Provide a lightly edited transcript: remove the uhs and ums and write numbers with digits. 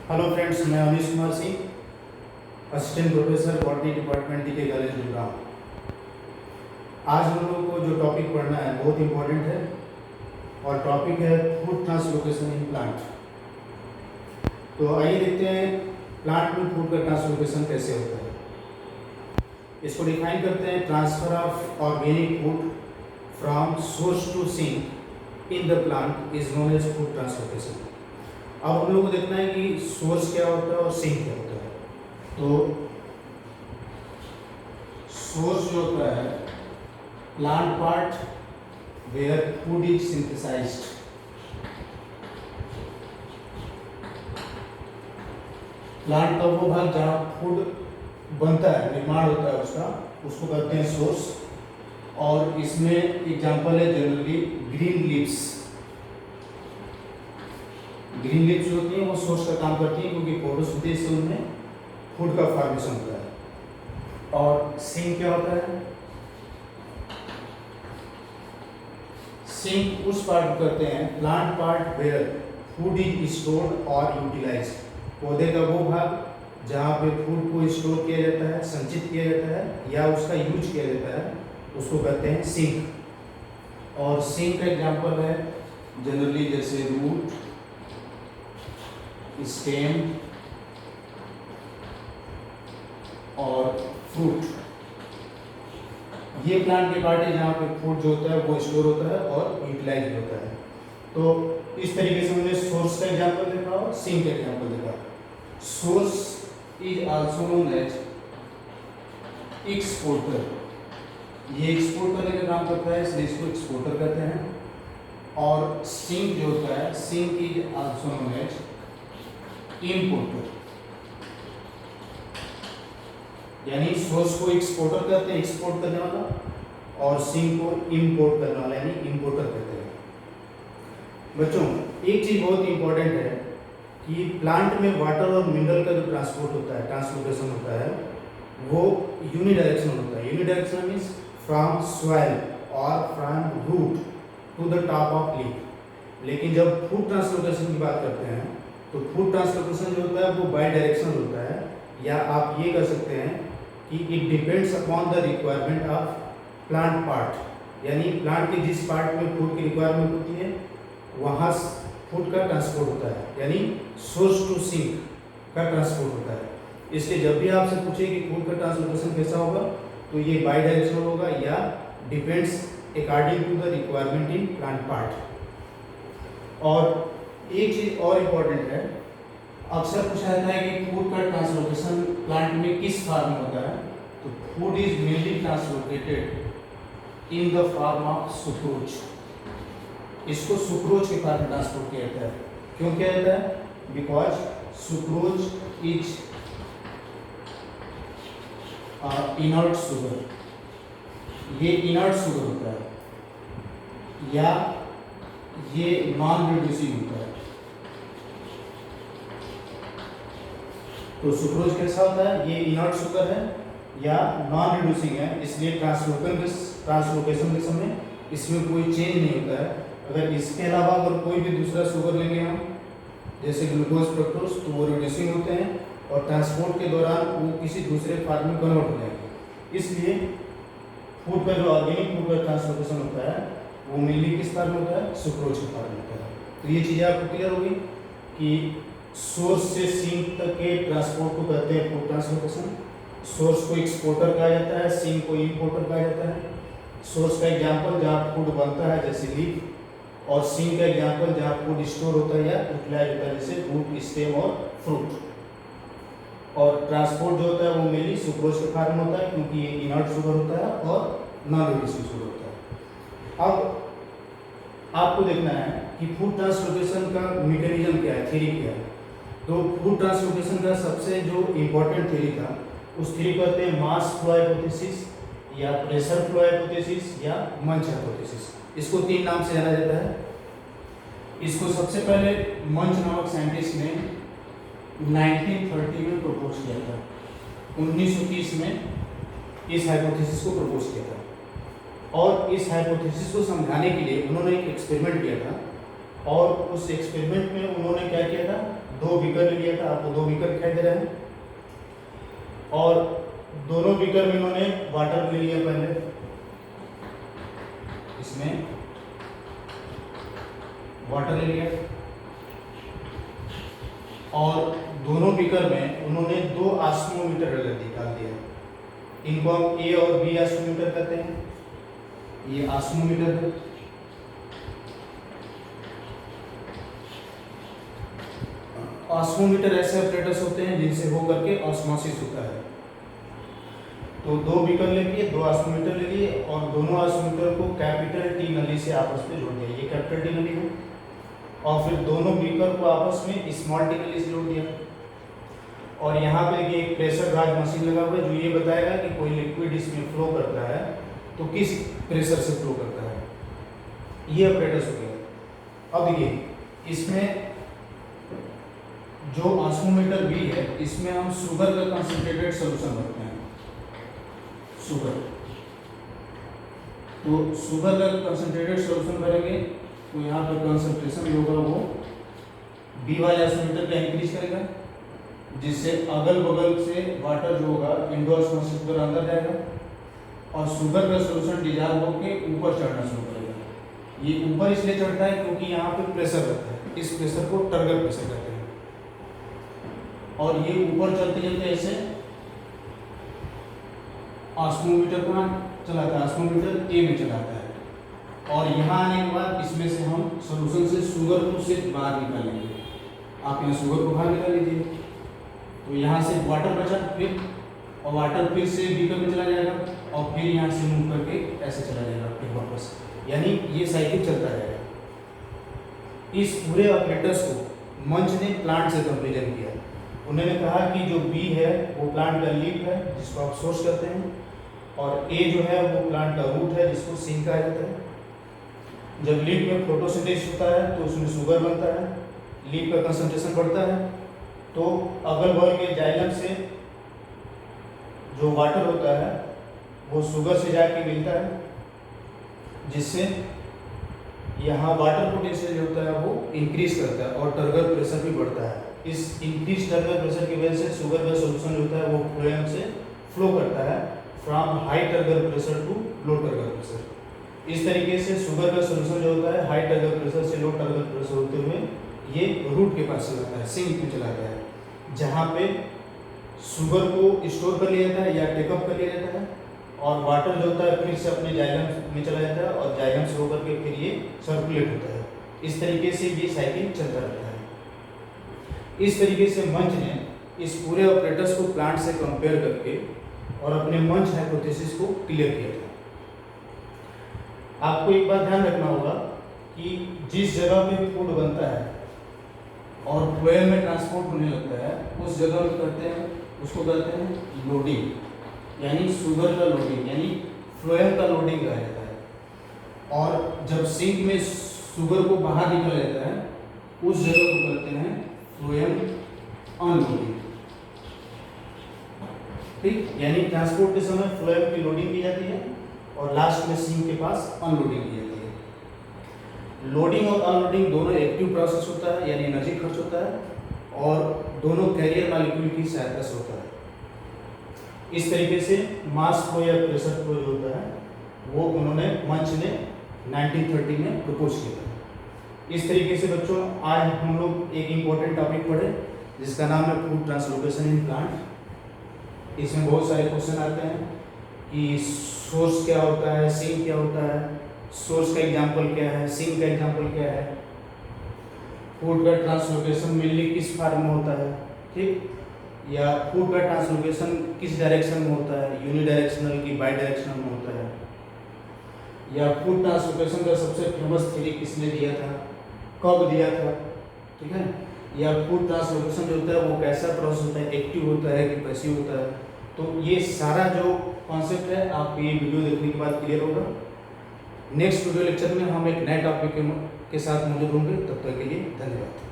Hello friends, मैं Amish Kumar Singh, assistant professor botany department D के college Gurgaon. आज हम लोगों को जो टॉपिक पढ़ना है बहुत इम्पोर्टेंट है और टॉपिक है फूड ट्रांसलोकेशन इन प्लांट। तो आइए देखते हैं प्लांट में फूड का ट्रांसलोकेशन कैसे होता है। इसको डिफाइन करते हैं, transfer of organic food from source to sink in the plant is known as food translocation. अब हम लोग को देखना है कि सोर्स क्या होता है और सिंक क्या होता है। तो सोर्स जो होता है plant part where food is synthesized, plant का वो भाग जहाँ फूड बनता है, निर्माण होता है उसको कहते हैं सोर्स। और इसमें एग्जांपल है generally green leaves. Green leaves होती हैं वो सोर्स का काम करती हैं क्योंकि फोटोसिंथेसिस से उनमें फूड का फॉर्मेशन होता है। और सिंक क्या होता है? सिंक उस पार्ट को कहते हैं plant part where food is stored और यूटिलाइज्ड। पौधे का वो भाग जहाँ पे फूड को स्टोर किया जाता है, संचित किया जाता है या उसका यूज किया जाता है, उसको कहते हैं सिंक। और सिंक का एग्जांपल है जनरली जैसे रूट, स्टेम और फ्रूट। ये प्लांट के पार्ट है जहाँ पे फूड जो होता है वो स्टोर होता है और यूटिलाइज होता है। तो इस तरीके से हमने सोर्स का एग्जांपल देखा और सिंक का एग्जांपल देखा। Source is also known as exporter. ये एक्सपोर्ट करने का काम करता है इसलिए इसको एक्सपोर्टर कहते हैं। और सिंक जो होता है, sink is also known as importer. यानी सोर्स को एक्सपोर्टर कहते हैं, एक्सपोर्ट करने वाला, और सिंक को इंपोर्ट करने वाला यानी इंपोर्टर कहते हैं। बच्चों, एक चीज बहुत इंपॉर्टेंट है कि प्लांट में वाटर और मिनरल का जो ट्रांसपोर्ट होता है, ट्रांसलोकेशन होता है, वो यूनिडायरेक्शनल होता है। यूनिडायरेक्शनल मीन्स फ्रॉम सॉइल और from root to the top of leaf. लेकिन जब फूड ट्रांसलोकेशन की बात करते हैं तो फूड ट्रांसलोकेशन जो होता है वो बाई डायरेक्शनल होता है, या आप ये कह सकते हैं कि it depends upon the requirement of plant part. यानी प्लांट के जिस पार्ट में फूड की रिक्वायरमेंट होती है वहाँ फूड का ट्रांसपोर्ट होता है, यानी सोर्स टू सिंक का ट्रांसपोर्ट होता है। इसलिए जब भी आपसे पूछे कि फूड का ट्रांसलोकेशन कैसा होगा तो ये बाई डायरेक्शनल होगा या depends according to the requirement in plant part. और एक चीज और इम्पोर्टेंट है, अक्सर पूछा जाता है कि फूड का ट्रांसलोकेशन प्लांट में किस फॉर्म में होता है। तो food is mainly translocated in the form of sucrose. इसको सुक्रोज के फॉर्म में ट्रांसपोर्ट किया जाता है। क्यों किया जाता है? Because sucrose is inert sugar. ये इनर्ट शुगर होता है या ये नॉन रिड्यूसिंग होता है। तो सुक्रोज कैसा होता है? ये इनर्ट शुगर है या नॉन रिड्यूसिंग है, इसलिए ट्रांसलोकेशन के समय इसमें कोई चेंज नहीं होता है। अगर इसके अलावा अगर कोई भी दूसरा शुगर लेंगे हम, जैसे ग्लूकोज, फ्रक्टोज, तो वो रिड्यूसिंग होते हैं और ट्रांसपोर्ट के दौरान वो किसी दूसरे फॉर्म में कन्वर्ट हो जाएंगे। इसलिए फूड का जो ऑर्गेनिक फूड का ट्रांसलोकेशन होता है वो मेनली किस फॉर्म में होता है? सुक्रोज के फॉर्म में होता है। तो ये चीज़ें आपको क्लियर होगी कि सोर्स से सिंक तक के ट्रांसपोर्ट को कहते हैं फूड ट्रांसलोकेशन। सोर्स को एक्सपोर्टर कहा जाता है, सिंक को इंपोर्टर कहा जाता है। सोर्स का एग्जांपल जहाँ फूड बनता है जैसे लीफ, और सिंक का एग्जांपल जहाँ फूड स्टोर होता है या यूटिलाइज होता है जैसे रूट, स्टेम और फ्रूट। और ट्रांसपोर्ट जो होता है वो मेनली सुक्रोज के फॉर्म में होता है क्योंकि ये इनर्ट शुगर होता है और नॉन रिड्यूसिंग शुगर होता है। अब आपको देखना है कि फूड ट्रांसलोकेशन का मैकेनिज्म क्या है, थ्योरी क्या है। तो फूड ट्रांसलोकेशन का सबसे जो इम्पोर्टेंट थ्योरी था उस थ्योरी को कहते हैं मास फ्लो हाइपोथेसिस या प्रेशर फ्लो हाइपोथेसिस या मंच हाइपोथेसिस। इसको तीन नाम से जाना जाता है। इसको सबसे पहले मंच नामक साइंटिस्ट ने 1930 में प्रपोज किया था। 1930 में इस हाइपोथेसिस को प्रपोज किया था। और इस हाइपोथेसिस को समझाने के लिए उन्होंने एक एक्सपेरिमेंट किया था, और उस एक्सपेरिमेंट में उन्होंने क्या किया था, दो बीकर लिया था, आपको 2 बीकर दिखाई दे रहे हैं और दोनों बीकर में इन्होंने वाटर ले लिया पहले, इसमें वाटर ले लिया और दोनों बीकर में उन्होंने 2 ऑस्मोमीटर डाल दिया। इनको हम ए और बी ऑस्मोमीटर कहते हैं। ये ऑस्मोमीटर है। ऑस्मोमीटर ऐसे ऑपरेटर्स होते हैं जिनसे हो करके ऑस्मोसिस होता है। तो 2 बीकर ले लिए, 2 ऑस्मोमीटर ले लिए और दोनों ऑस्मोमीटर को कैपिटल टी नली से आपस में जोड़ दिया। ये कैपिटल टी नली है और फिर दोनों बीकर को आपस में स्मॉल टी नली से जोड़ दिया। और यहाँ पे देखिए एक प्रेशर गाज मशीन लगा हुआ है जो ये बताएगा कि कोई लिक्विड इसमें फ्लो करता है तो किस प्रेशर से फ्लो करता है। ये ऑपरेटर्स हो गया। अब देखिए इसमें जो ऑस्मोमीटर बी है इसमें हम शुगर का कंसंट्रेटेड सॉल्यूशन रखते हैं। शुगर, तो शुगर का कंसंट्रेटेड सॉल्यूशन करेंगे तो यहाँ पर कंसंट्रेशन होगा वो बी वाले ऑस्मोमीटर का इंक्रीज करेगा, जिससे अगल बगल से वाटर जो होगा इंडोऑस्मोसिस पर अंदर जाएगा और शुगर का सॉल्यूशन डिजॉल्व होकर ऊपर चढ़ना शुरू करेगा। ये ऊपर इसलिए चढ़ता है क्योंकि यहाँ पे प्रेशर रहता है। इस प्रेशर को टर्गर प्रेशर कहते हैं और ये ऊपर चलते चलते ऐसे ऑस्मोमीटर को चलाता है, ऑस्मोमीटर ए में चलाता है और यहाँ आने के बाद इसमें से हम सॉल्यूशन से शुगर को सिर्फ बाहर निकालेंगे। आप यहाँ शुगर को बाहर निकाल लीजिए तो यहाँ से वाटर बचा, फिर और वाटर फिर से बीकर में चला जाएगा और फिर यहाँ से मूव करके ऐसे चला जाएगा फिर वापस, यानी ये साइकिल चलता रहेगा। इस पूरे ऑपरेटर्स को मंच ने प्लांट से कंपेरिजन किया। उन्होंने कहा कि जो बी है वो प्लांट का लीफ है जिसको आप सोर्स करते हैं और ए जो है वो प्लांट का रूट है जिसको सिंक कहा जाता है। जब लीफ में फोटोसिंथेसिस होता है तो उसमें शुगर बनता है, लीफ का कंसंट्रेशन बढ़ता है तो अगल बगल के जाइलम से जो वाटर होता है वो शुगर से जाके मिलता है, जिससे यहाँ वाटर पोटेंशियल जो होता है वो इंक्रीज करता है और टर्गर प्रेशर भी बढ़ता है। इस इंक्रीज टर्गर प्रेशर की वजह से शुगर का सॉल्यूशन जो होता है वो फ्लोएम से फ्लो करता है from high turgor pressure to low turgor pressure. इस तरीके से शुगर का सॉल्यूशन जो होता है हाई टर्गर प्रेशर से लो टर्गर प्रेशर होते हुए ये रूट के पास चलाता है, सिंक में चलाता है, जहाँ पे शुगर को स्टोर कर लिया जाता है या टेकअप कर लिया जाता है और वाटर जो होता है फिर से अपने जाइलम में चला जाता है और जाइलम से होकर के फिर ये सर्कुलेट होता है। इस तरीके से ये साइकिल चलता रहता है। इस तरीके से मंच ने इस पूरे ऑपरेटर्स को प्लांट से कंपेयर करके और अपने मंच हाइपोथेसिस को क्लियर किया था। आपको एक बात ध्यान रखना होगा कि जिस जगह पे फूड बनता है और फ्लोएम में ट्रांसपोर्ट होने लगता है उस जगह में करते हैं उसको कहते हैं लोडिंग, यानी शुगर का लोडिंग, यानी फ्लोएम का लोडिंग कहा जाता है। और जब सिंक में शुगर को बाहर निकाला जाता है उस जगह को कहते हैं फ्लोएम अनलोडिंग। ठीक, यानी ट्रांसपोर्ट के समय फ्लोएम की लोडिंग की जाती है और लास्ट में सिंक के पास अनलोडिंग की जाती है। लोडिंग और अनलोडिंग दोनों एक्टिव प्रोसेस होता है, यानी एनर्जी खर्च होता है और दोनों कैरियर मॉलिक्यूल की सहायता से होता है। इस तरीके से मास फ्लो या प्रेशर फ्लो जो होता है वो उन्होंने मंच ने 1930 में प्रपोज किया था। इस तरीके से बच्चों आज हम लोग एक इम्पोर्टेंट टॉपिक पढ़े जिसका नाम है फूड ट्रांसलोकेशन इन प्लांट। इसमें बहुत सारे क्वेश्चन आते हैं कि सोर्स क्या होता है, सिंक क्या होता है, सोर्स का एग्जांपल क्या है, सिंक का एग्जांपल क्या है, फूड का ट्रांसलोकेशन मेनली किस फॉर्म में होता है, ठीक, या फूड का ट्रांसलोकेशन किस डायरेक्शन में होता है, यूनिडायरेक्शनल की बाई डायरेक्शनल में होता है, या फूड ट्रांसलोकेशन का सबसे फेमस थ्योरी किसने दिया था, कब दिया था, ठीक है, या फूड ट्रांसलोकेशन जो होता है वो कैसा प्रोसेस होता है, एक्टिव होता है कि पैसिव होता है। तो ये सारा जो कॉन्सेप्ट है आपको ये वीडियो देखने के बाद क्लियर होगा। नेक्स्ट वीडियो लेक्चर में हम एक नए टॉपिक के साथ मौजूद होंगे। तब तक के लिए धन्यवाद।